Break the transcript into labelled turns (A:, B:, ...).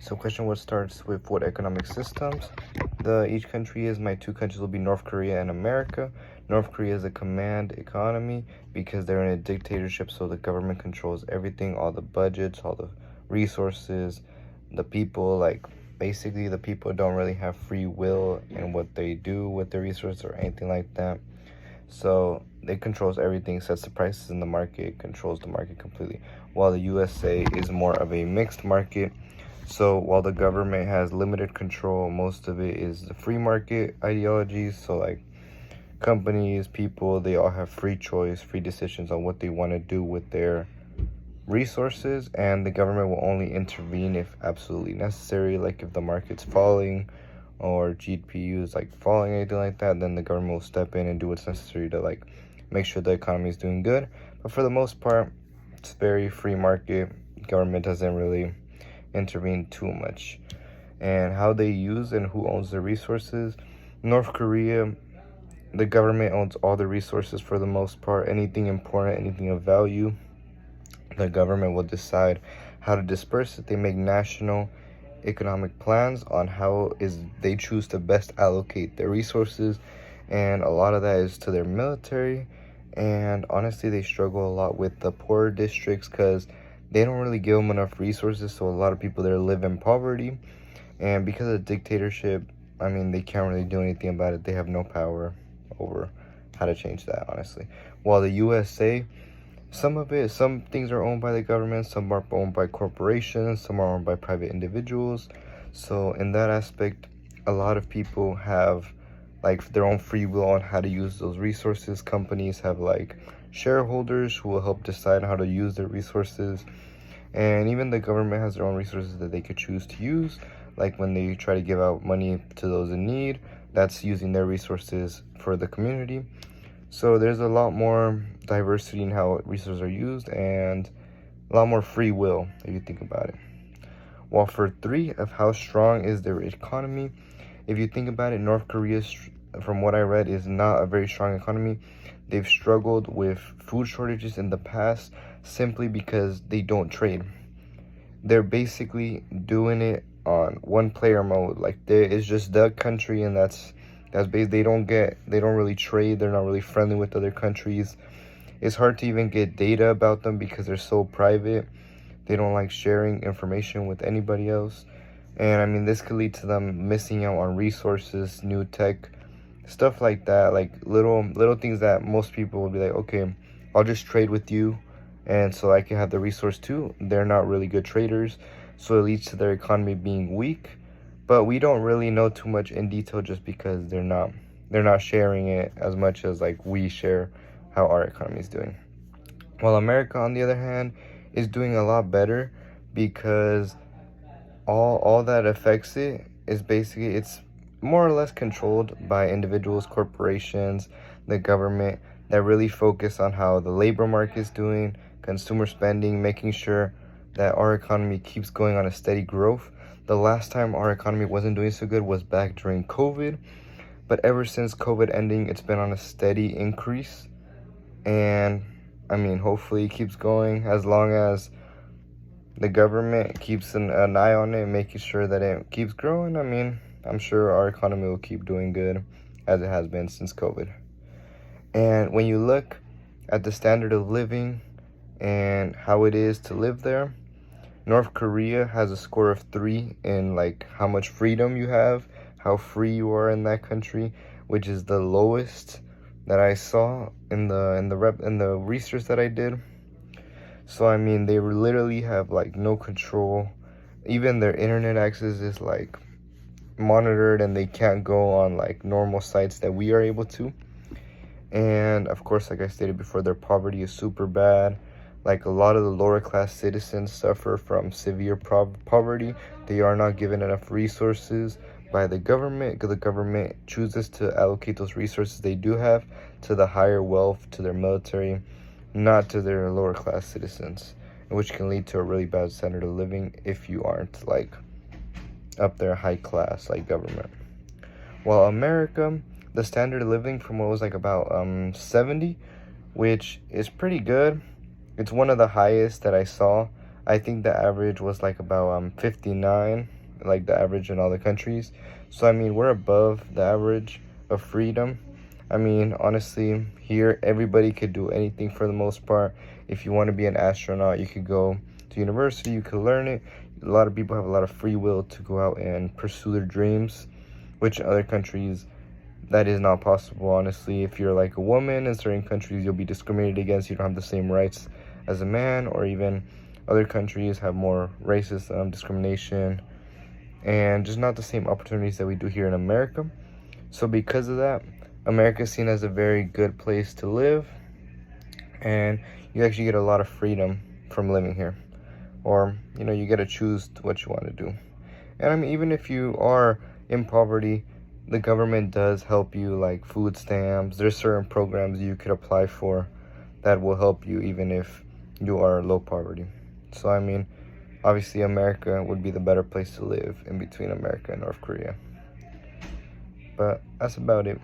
A: So question what starts with what economic systems the each country is. My two countries will be North Korea and America. North Korea is a command economy because they're in a dictatorship, so the government controls everything, all the budgets, all the resources, the people. Like basically the people don't really have free will in what they do with their resources or anything like that. So it controls everything, sets the prices in the market, controls the market completely. While the USA is more of a mixed market. So while the government has limited control, most of it is the free market ideologies. So like companies, people, they all have free choice, free decisions on what they want to do with their resources, and the government will only intervene if absolutely necessary. Like if the market's falling or GPU is like falling, anything like that, then the government will step in and do what's necessary to like make sure the economy is doing good. But for the most part, it's very free market. Government doesn't really intervene too much. And how they use and who owns the resources. North Korea, the government owns all the resources for the most part. Anything important, anything of value, the government will decide how to disperse it. They make national economic plans on how is they choose to best allocate their resources, and a lot of that is to their military. And honestly, they struggle a lot with the poorer districts because they don't really give them enough resources, so a lot of people there live in poverty. And because of dictatorship, I mean, they can't really do anything about it. They have no power over how to change that, honestly. While the USA, some things are owned by the government, some are owned by corporations, some are owned by private individuals. So in that aspect, a lot of people have like their own free will on how to use those resources. Companies have like shareholders who will help decide how to use their resources. And even the government has their own resources that they could choose to use. Like when they try to give out money to those in need, that's using their resources for the community. So there's a lot more diversity in how resources are used and a lot more free will if you think about it. While for 3 of how strong is their economy, if you think about it, North Korea, from what I read, is not a very strong economy. They've struggled with food shortages in the past simply because they don't trade. They're basically doing it on one player mode. Like it's just the country, and that's based. They don't really trade. They're not really friendly with other countries. It's hard to even get data about them because they're so private. They don't like sharing information with anybody else. And I mean, this could lead to them missing out on resources, new tech, stuff like that. Like little things that most people would be like, okay, I'll just trade with you, and so I can have the resource too. They're not really good traders, so it leads to their economy being weak. But we don't really know too much in detail just because they're not sharing it as much as like we share how our economy is doing. While America, on the other hand, is doing a lot better because all that affects it is basically it's more or less controlled by individuals, corporations, the government that really focus on how the labor market is doing, consumer spending, making sure that our economy keeps going on a steady growth. The last time our economy wasn't doing so good was back during COVID, but ever since COVID ending, it's been on a steady increase. And I mean, hopefully it keeps going as long as the government keeps an eye on it, making sure that it keeps growing. I mean, I'm sure our economy will keep doing good as it has been since COVID. And when you look at the standard of living and how it is to live there, North Korea has a score of 3 in like how much freedom you have, how free you are in that country, which is the lowest that I saw in the research that I did. So I mean, they literally have like no control. Even their internet access is like monitored, and they can't go on like normal sites that we are able to. And of course, like I stated before, their poverty is super bad. Like a lot of the lower class citizens suffer from severe poverty. They are not given enough resources by the government because the government chooses to allocate those resources they do have to the higher wealth, to their military, not to their lower class citizens, which can lead to a really bad standard of living if you aren't like up there high class like government. While America, the standard of living from what was like about 70, which is pretty good. It's one of the highest that I saw I think the average was like about 59, like the average in all the countries. So I mean, we're above the average of freedom. I mean, honestly, here everybody could do anything for the most part. If you want to be an astronaut, you could go to university, you could learn it. A lot of people have a lot of free will to go out and pursue their dreams, which in other countries that is not possible. Honestly, if you're like a woman in certain countries, you'll be discriminated against. You don't have the same rights as a man, or even other countries have more racist discrimination and just not the same opportunities that we do here in America. So because of that, America is seen as a very good place to live, and you actually get a lot of freedom from living here. Or, you get to choose what you want to do. And I mean, even if you are in poverty, the government does help you, like food stamps. There's certain programs you could apply for that will help you even if you are low poverty. So I mean, obviously America would be the better place to live in between America and North Korea. But that's about it.